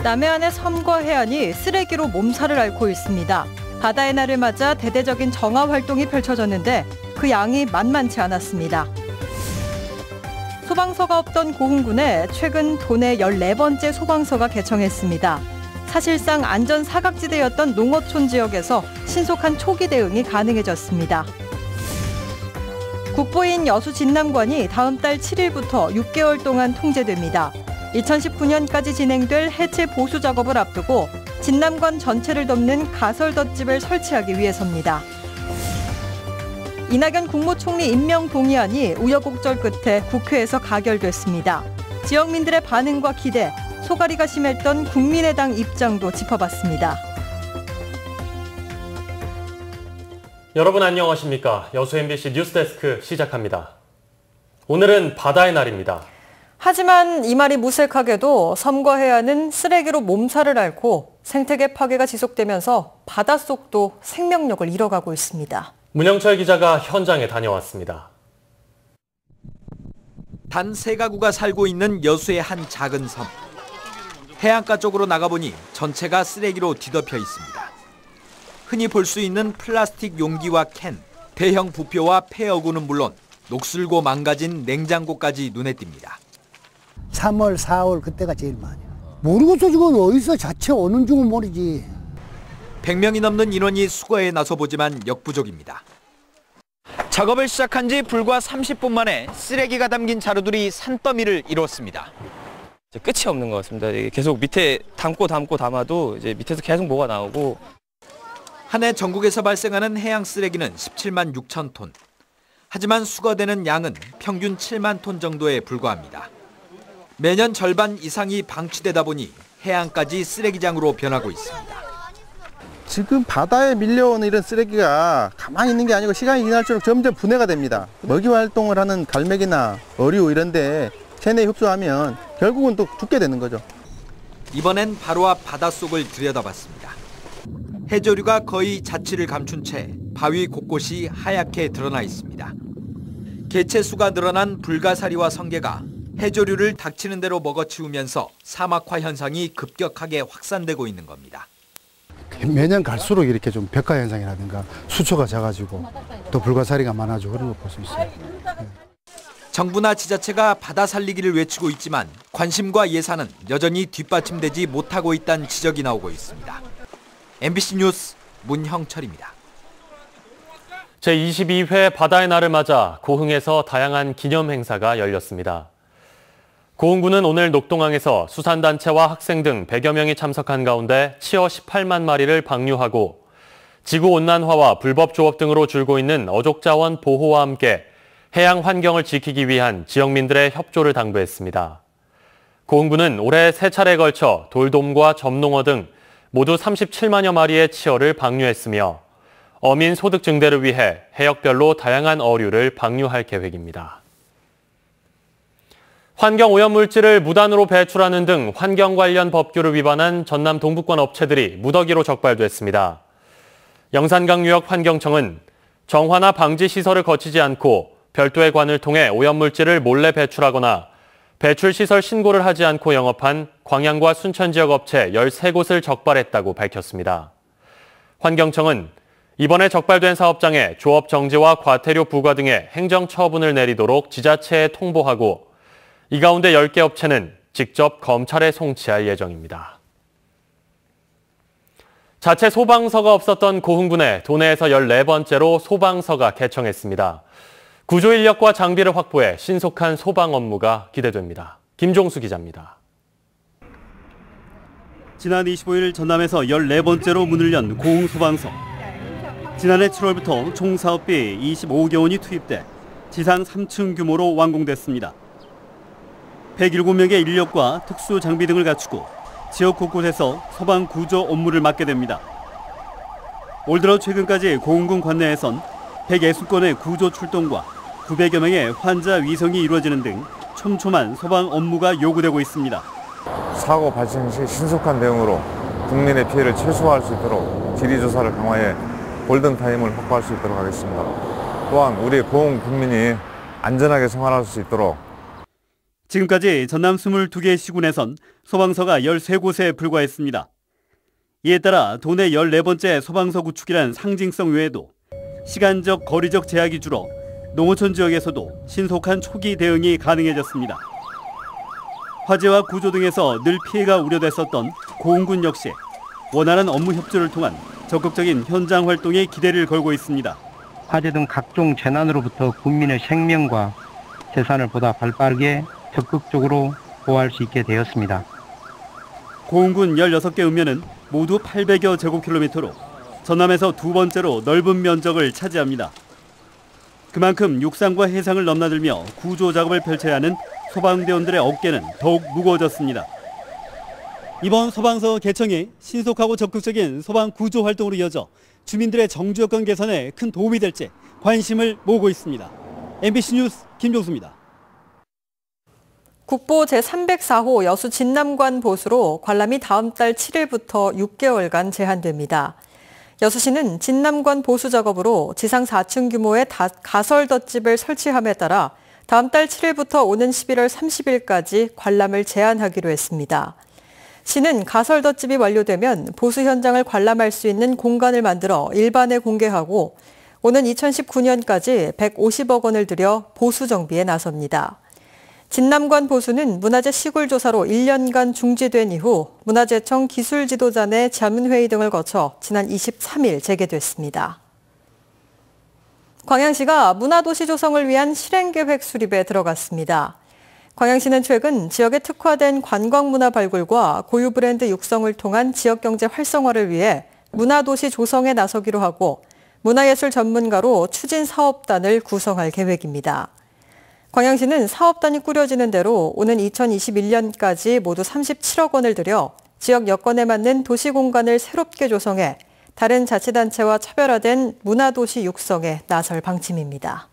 남해안의 섬과 해안이 쓰레기로 몸살을 앓고 있습니다. 바다의 날을 맞아 대대적인 정화 활동이 펼쳐졌는데 그 양이 만만치 않았습니다. 소방서가 없던 고흥군에 최근 도내 14번째 소방서가 개청했습니다. 사실상 안전 사각지대였던 농어촌 지역에서 신속한 초기 대응이 가능해졌습니다. 국보인 여수 진남관이 다음 달 7일부터 6개월 동안 통제됩니다. 2019년까지 진행될 해체 보수 작업을 앞두고 진남관 전체를 덮는 가설 덧집을 설치하기 위해서입니다. 이낙연 국무총리 임명 동의안이 우여곡절 끝에 국회에서 가결됐습니다. 지역민들의 반응과 기대, 소갈이가 심했던 국민의당 입장도 짚어봤습니다. 여러분 안녕하십니까? 여수 MBC 뉴스데스크 시작합니다. 오늘은 바다의 날입니다. 하지만 이 말이 무색하게도 섬과 해안은 쓰레기로 몸살을 앓고 생태계 파괴가 지속되면서 바닷속도 생명력을 잃어가고 있습니다. 문영철 기자가 현장에 다녀왔습니다. 단 3가구가 살고 있는 여수의 한 작은 섬. 해안가 쪽으로 나가보니 전체가 쓰레기로 뒤덮여 있습니다. 흔히 볼 수 있는 플라스틱 용기와 캔, 대형 부표와 폐어구는 물론 녹슬고 망가진 냉장고까지 눈에 띕니다. 3월, 4월 그때가 제일 많아요. 모르겠어 지금 어디서 자체 오는 줄은 모르지. 100명이 넘는 인원이 수거에 나서보지만 역부족입니다. 작업을 시작한 지 불과 30분 만에 쓰레기가 담긴 자루들이 산더미를 이뤘습니다. 끝이 없는 것 같습니다. 계속 밑에 담아도 이제 밑에서 계속 뭐가 나오고. 한 해 전국에서 발생하는 해양 쓰레기는 17만 6천 톤. 하지만 수거되는 양은 평균 7만 톤 정도에 불과합니다. 매년 절반 이상이 방치되다 보니 해안까지 쓰레기장으로 변하고 있습니다. 지금 바다에 밀려오는 이런 쓰레기가 가만히 있는 게 아니고 시간이 지날수록 점점 분해가 됩니다. 먹이 활동을 하는 갈매기나 어류 이런 데 체내에 흡수하면 결국은 또 죽게 되는 거죠. 이번엔 바로 앞 바닷속을 들여다봤습니다. 해조류가 거의 자취를 감춘 채 바위 곳곳이 하얗게 드러나 있습니다. 개체수가 늘어난 불가사리와 성게가 해조류를 닥치는 대로 먹어치우면서 사막화 현상이 급격하게 확산되고 있는 겁니다. 매년 갈수록 이렇게 좀 벽화 현상이라든가 수초가 작아지고 또 불가사리가 많아지고 그런 걸 볼 수 있어요. 정부나 지자체가 바다 살리기를 외치고 있지만 관심과 예산은 여전히 뒷받침되지 못하고 있다는 지적이 나오고 있습니다. MBC 뉴스 문형철입니다. 제22회 바다의 날을 맞아 고흥에서 다양한 기념 행사가 열렸습니다. 고흥군은 오늘 녹동항에서 수산단체와 학생 등 100여 명이 참석한 가운데 치어 18만 마리를 방류하고 지구온난화와 불법 조업 등으로 줄고 있는 어족자원 보호와 함께 해양 환경을 지키기 위한 지역민들의 협조를 당부했습니다. 고흥군은 올해 3차례에 걸쳐 돌돔과 점농어 등 모두 37만여 마리의 치어를 방류했으며 어민 소득 증대를 위해 해역별로 다양한 어류를 방류할 계획입니다. 환경오염물질을 무단으로 배출하는 등 환경 관련 법규를 위반한 전남 동부권 업체들이 무더기로 적발됐습니다. 영산강유역 환경청은 정화나 방지 시설을 거치지 않고 별도의 관을 통해 오염물질을 몰래 배출하거나 배출시설 신고를 하지 않고 영업한 광양과 순천 지역 업체 13곳을 적발했다고 밝혔습니다. 환경청은 이번에 적발된 사업장에 조업 정지와 과태료 부과 등의 행정처분을 내리도록 지자체에 통보하고 이 가운데 10개 업체는 직접 검찰에 송치할 예정입니다. 자체 소방서가 없었던 고흥군에 도내에서 14번째로 소방서가 개청했습니다. 구조 인력과 장비를 확보해 신속한 소방 업무가 기대됩니다. 김종수 기자입니다. 지난 25일 전남에서 14번째로 문을 연 고흥 소방서. 지난해 7월부터 총 사업비 25억 원이 투입돼 지상 3층 규모로 완공됐습니다. 107명의 인력과 특수 장비 등을 갖추고 지역 곳곳에서 소방 구조 업무를 맡게 됩니다. 올 들어 최근까지 고흥군 관내에선 160건의 구조 출동과 900여 명의 환자 위성이 이루어지는 등 촘촘한 소방 업무가 요구되고 있습니다. 사고 발생 시 신속한 대응으로 국민의 피해를 최소화할 수 있도록 지리조사를 강화해 골든타임을 확보할 수 있도록 하겠습니다. 또한 우리 고흥 국민이 안전하게 생활할 수 있도록 지금까지 전남 22개 시군에선 소방서가 13곳에 불과했습니다. 이에 따라 도내 14번째 소방서 구축이란 상징성 외에도 시간적, 거리적 제약이 줄어 농어촌 지역에서도 신속한 초기 대응이 가능해졌습니다. 화재와 구조 등에서 늘 피해가 우려됐었던 고흥군 역시 원활한 업무 협조를 통한 적극적인 현장 활동에 기대를 걸고 있습니다. 화재 등 각종 재난으로부터 국민의 생명과 재산을 보다 발빠르게 적극적으로 보호할 수 있게 되었습니다. 고흥군 16개 읍면은 모두 800여 제곱킬로미터로 전남에서 두 번째로 넓은 면적을 차지합니다. 그만큼 육상과 해상을 넘나들며 구조 작업을 펼쳐야 하는 소방대원들의 어깨는 더욱 무거워졌습니다. 이번 소방서 개청이 신속하고 적극적인 소방 구조 활동으로 이어져 주민들의 정주 여건 개선에 큰 도움이 될지 관심을 모으고 있습니다. MBC 뉴스 김종수입니다. 국보 제304호 여수 진남관 보수로 관람이 다음 달 7일부터 6개월간 제한됩니다. 여수시는 진남관 보수 작업으로 지상 4층 규모의 가설 덧집을 설치함에 따라 다음 달 7일부터 오는 11월 30일까지 관람을 제한하기로 했습니다. 시는 가설 덧집이 완료되면 보수 현장을 관람할 수 있는 공간을 만들어 일반에 공개하고 오는 2019년까지 150억 원을 들여 보수 정비에 나섭니다. 진남관 보수는 문화재 시굴 조사로 1년간 중지된 이후 문화재청 기술지도자 내 자문회의 등을 거쳐 지난 23일 재개됐습니다. 광양시가 문화도시 조성을 위한 실행계획 수립에 들어갔습니다. 광양시는 최근 지역에 특화된 관광문화 발굴과 고유 브랜드 육성을 통한 지역경제 활성화를 위해 문화도시 조성에 나서기로 하고 문화예술 전문가로 추진사업단을 구성할 계획입니다. 광양시는 사업단이 꾸려지는 대로 오는 2021년까지 모두 37억 원을 들여 지역 여건에 맞는 도시공간을 새롭게 조성해 다른 자치단체와 차별화된 문화도시 육성에 나설 방침입니다.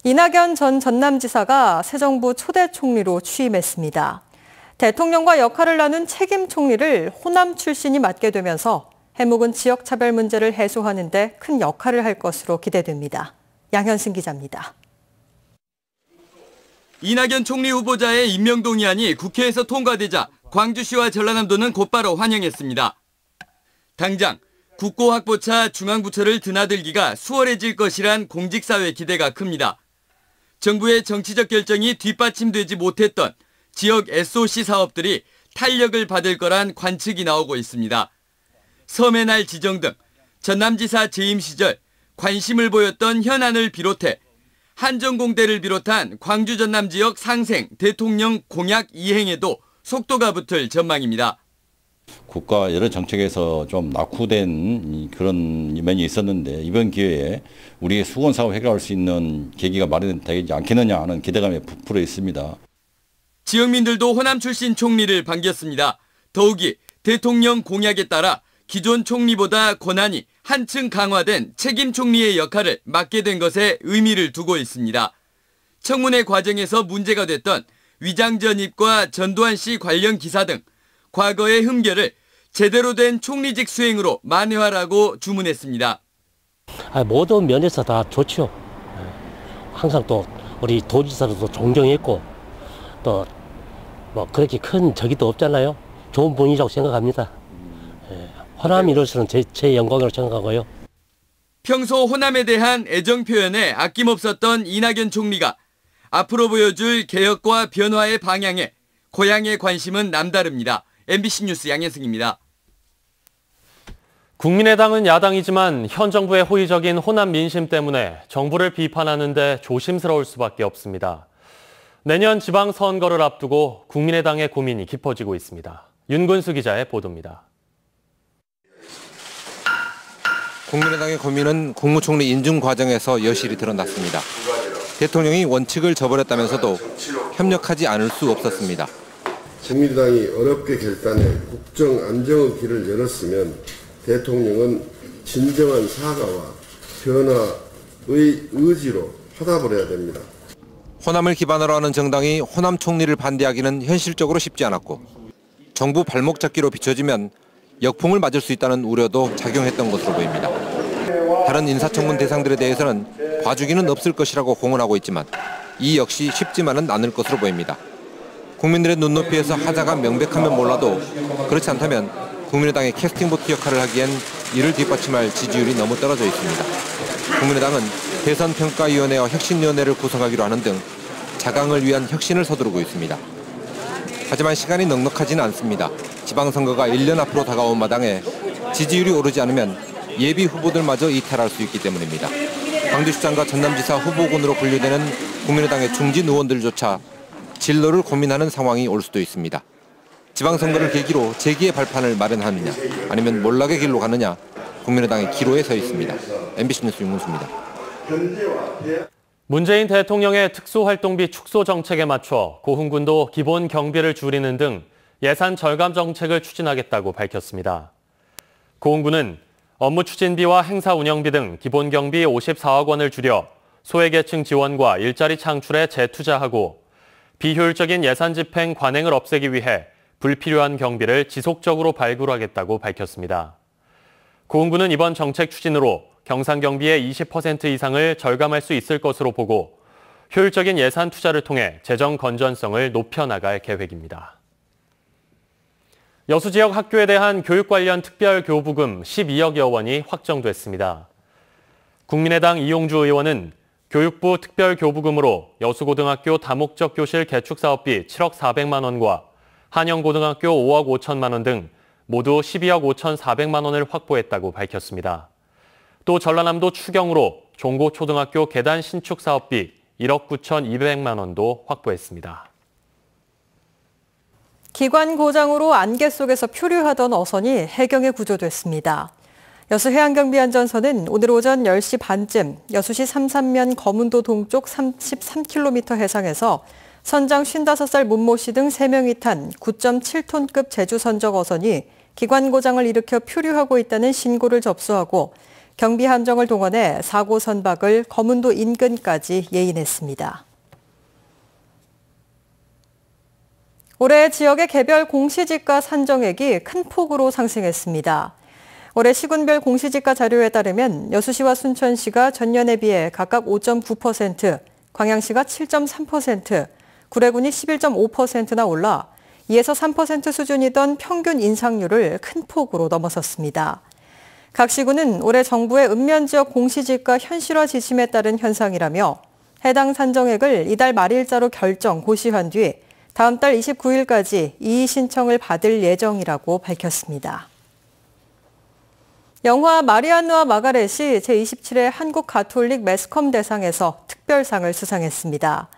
이낙연 전 전남지사가 새 정부 초대 총리로 취임했습니다. 대통령과 역할을 나눈 책임 총리를 호남 출신이 맡게 되면서 해묵은 지역차별 문제를 해소하는 데 큰 역할을 할 것으로 기대됩니다. 양현승 기자입니다. 이낙연 총리 후보자의 임명 동의안이 국회에서 통과되자 광주시와 전라남도는 곧바로 환영했습니다. 당장 국고 확보차 중앙부처를 드나들기가 수월해질 것이란 공직사회 기대가 큽니다. 정부의 정치적 결정이 뒷받침되지 못했던 지역 SOC 사업들이 탄력을 받을 거란 관측이 나오고 있습니다. 섬의 날 지정 등 전남지사 재임 시절 관심을 보였던 현안을 비롯해 한전공대를 비롯한 광주 전남 지역 상생 대통령 공약 이행에도 속도가 붙을 전망입니다. 국가 여러 정책에서 좀 낙후된 그런 면이 있었는데 이번 기회에 우리의 수건 사업 해결할 수 있는 계기가 마련되지 않겠느냐 하는 기대감이 부풀어 있습니다. 지역민들도 호남 출신 총리를 반겼습니다. 더욱이 대통령 공약에 따라 기존 총리보다 권한이 한층 강화된 책임 총리의 역할을 맡게 된 것에 의미를 두고 있습니다. 청문회 과정에서 문제가 됐던 위장 전입과 전두환 씨 관련 기사 등 과거의 흠결을 제대로 된 총리직 수행으로 만회하라고 주문했습니다. 모든 면에서 다 좋죠. 항상 또 우리 도지사로도 존경했고 또 뭐 그렇게 큰 적이도 없잖아요. 좋은 분이라고 생각합니다. 호남인으로서는 제 영광이라고 생각하고요. 평소 호남에 대한 애정 표현에 아낌없었던 이낙연 총리가 앞으로 보여줄 개혁과 변화의 방향에 고향의 관심은 남다릅니다. MBC 뉴스 양현승입니다. 국민의당은 야당이지만 현 정부의 호의적인 호남 민심 때문에 정부를 비판하는 데 조심스러울 수밖에 없습니다. 내년 지방선거를 앞두고 국민의당의 고민이 깊어지고 있습니다. 윤근수 기자의 보도입니다. 국민의당의 고민은 국무총리 인준 과정에서 여실히 드러났습니다. 대통령이 원칙을 저버렸다면서도 협력하지 않을 수 없었습니다. 국민의당이 어렵게 결단해 국정 안정의 길을 열었으면 대통령은 진정한 사과와 변화의 의지로 화답을 해야 됩니다. 호남을 기반으로 하는 정당이 호남 총리를 반대하기는 현실적으로 쉽지 않았고 정부 발목 잡기로 비춰지면 역풍을 맞을 수 있다는 우려도 작용했던 것으로 보입니다. 다른 인사청문 대상들에 대해서는 봐주기는 없을 것이라고 공언하고 있지만 이 역시 쉽지만은 않을 것으로 보입니다. 국민들의 눈높이에서 하자가 명백하면 몰라도 그렇지 않다면 국민의당의 캐스팅보트 역할을 하기엔 이를 뒷받침할 지지율이 너무 떨어져 있습니다. 국민의당은 대선평가위원회와 혁신위원회를 구성하기로 하는 등 자강을 위한 혁신을 서두르고 있습니다. 하지만 시간이 넉넉하지는 않습니다. 지방선거가 1년 앞으로 다가온 마당에 지지율이 오르지 않으면 예비 후보들마저 이탈할 수 있기 때문입니다. 광주시장과 전남지사 후보군으로 분류되는 국민의당의 중진 의원들조차 진로를 고민하는 상황이 올 수도 있습니다. 지방선거를 계기로 재기의 발판을 마련하느냐 아니면 몰락의 길로 가느냐 국민의당의 기로에 서 있습니다. MBC 뉴스 윤문수입니다. 문재인 대통령의 특수활동비 축소 정책에 맞춰 고흥군도 기본 경비를 줄이는 등 예산 절감 정책을 추진하겠다고 밝혔습니다. 고흥군은 업무 추진비와 행사 운영비 등 기본 경비 54억 원을 줄여 소외계층 지원과 일자리 창출에 재투자하고 비효율적인 예산 집행 관행을 없애기 위해 불필요한 경비를 지속적으로 발굴하겠다고 밝혔습니다. 고흥군은 이번 정책 추진으로 경상경비의 20% 이상을 절감할 수 있을 것으로 보고 효율적인 예산 투자를 통해 재정 건전성을 높여나갈 계획입니다. 여수 지역 학교에 대한 교육 관련 특별교부금 12억여 원이 확정됐습니다. 국민의당 이용주 의원은 교육부 특별교부금으로 여수고등학교 다목적 교실 개축 사업비 7억 400만 원과 한영고등학교 5억 5천만 원 등 모두 12억 5,400만 원을 확보했다고 밝혔습니다. 또 전라남도 추경으로 종고초등학교 계단 신축 사업비 1억 9,200만 원도 확보했습니다. 기관 고장으로 안개 속에서 표류하던 어선이 해경에 구조됐습니다. 여수 해양경비안전선은 오늘 오전 10시 반쯤 여수시 삼산면 거문도 동쪽 33km 해상에서 선장 55살 문모 씨 등 3명이 탄 9.7톤급 제주선적 어선이 기관 고장을 일으켜 표류하고 있다는 신고를 접수하고 경비함정을 동원해 사고 선박을 거문도 인근까지 예인했습니다. 올해 지역의 개별 공시지가 산정액이 큰 폭으로 상승했습니다. 올해 시군별 공시지가 자료에 따르면 여수시와 순천시가 전년에 비해 각각 5.9%, 광양시가 7.3%, 구례군이 11.5%나 올라 2에서 3% 수준이던 평균 인상률을 큰 폭으로 넘어섰습니다. 각 시군은 올해 정부의 읍면지역 공시지가 현실화 지침에 따른 현상이라며 해당 산정액을 이달 말일자로 결정 고시한 뒤 다음 달 29일까지 이의 신청을 받을 예정이라고 밝혔습니다. 영화 마리안느와 마가렛이 제27회 한국 가톨릭 매스컴 대상에서 특별상을 수상했습니다.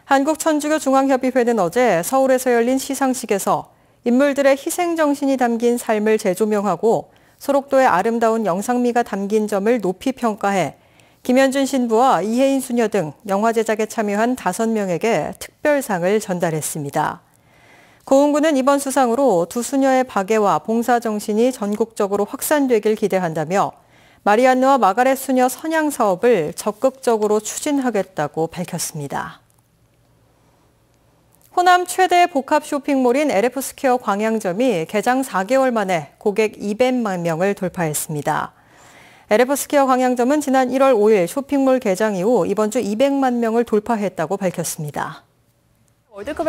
한국천주교중앙협의회는 어제 서울에서 열린 시상식에서 인물들의 희생정신이 담긴 삶을 재조명하고 소록도의 아름다운 영상미가 담긴 점을 높이 평가해 김현준 신부와 이혜인 수녀 등 영화 제작에 참여한 5명에게 특별상을 전달했습니다. 고흥군은 이번 수상으로 두 수녀의 박애와 봉사정신이 전국적으로 확산되길 기대한다며 마리안느와 마가렛 수녀 선양 사업을 적극적으로 추진하겠다고 밝혔습니다. 호남 최대 복합 쇼핑몰인 LF스퀘어 광양점이 개장 4개월 만에 고객 200만 명을 돌파했습니다. LF스퀘어 광양점은 지난 1월 5일 쇼핑몰 개장 이후 이번 주 200만 명을 돌파했다고 밝혔습니다.